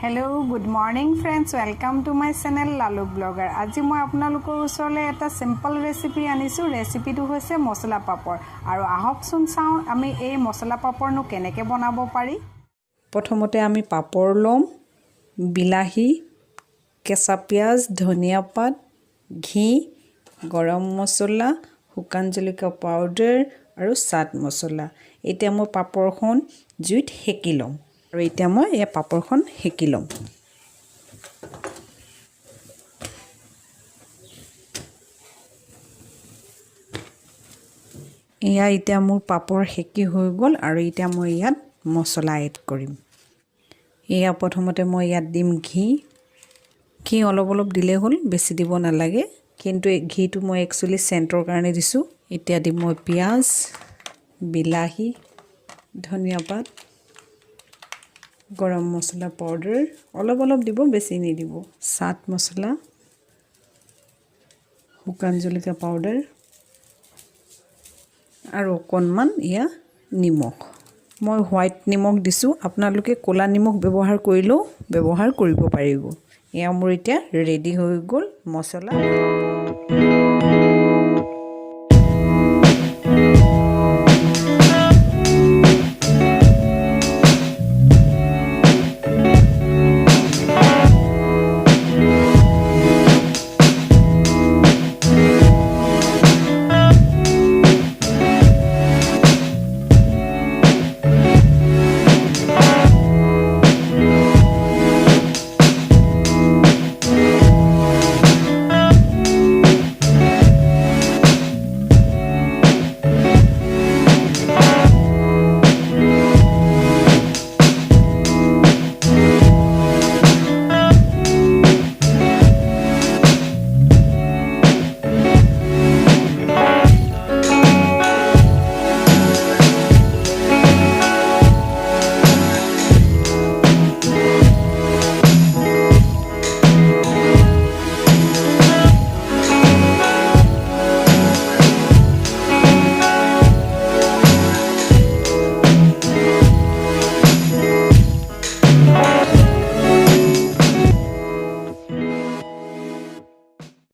Hello, good morning friends. Welcome to my channel Lalu Blogger. আজি মই আপোনালোকৰ ওচৰলৈ এটা সিম্পল ৰেচিপি আনিছো। ৰেচিপিটো হৈছে মছলা পাপৰ। আৰু আহকচোন চাও আমি এই মছলা পাপৰনো কেনেকৈ বনাব পাৰি। প্ৰথমতে আমি পাপৰ লম, বিলাহী, কেঁচা পিয়াজ, ধনিয়া পাত, ঘি, গৰম মছলা, শুকান জলকীয়া পাউডাৰ আৰু চাট মছলা। এতিয়া মই পাপৰখন জুইত হেকি লম। আৰু এতিয়া মই এই পাপৰখন হেকি লম। এয়া এতিয়া মোৰ পাপৰ হেকি হৈ গ'ল আৰু এতিয়া মই ইয়াত মছলা এড কৰিম। এয়া প্ৰথমতে মই ইয়াত দিম ঘি অলপ অলপ দিলে হ'ল, বেছি দিব নালাগে, কিন্তু এই ঘিটো মই একচুয়ালি সেন্টৰ কাৰণে দিছো। এতিয়া দিম মই পিয়াজ, বিলাহী, ধনিয়া পাত, গৰম মছলা পাউডাৰ অলপ অলপ দিব, বেছি নিদিব, চাট মছলা, শুকান জলকীয়া পাউডাৰ আৰু অকণমান ইয়া নিমখ। মই হোৱাইট নিমখ দিছো, আপোনালোকে ক'লা নিমখ ব্যৱহাৰ কৰিলেও ব্যৱহাৰ কৰিব পাৰিব। এয়া মোৰ এতিয়া ৰেডি হৈ গ'ল মছলা।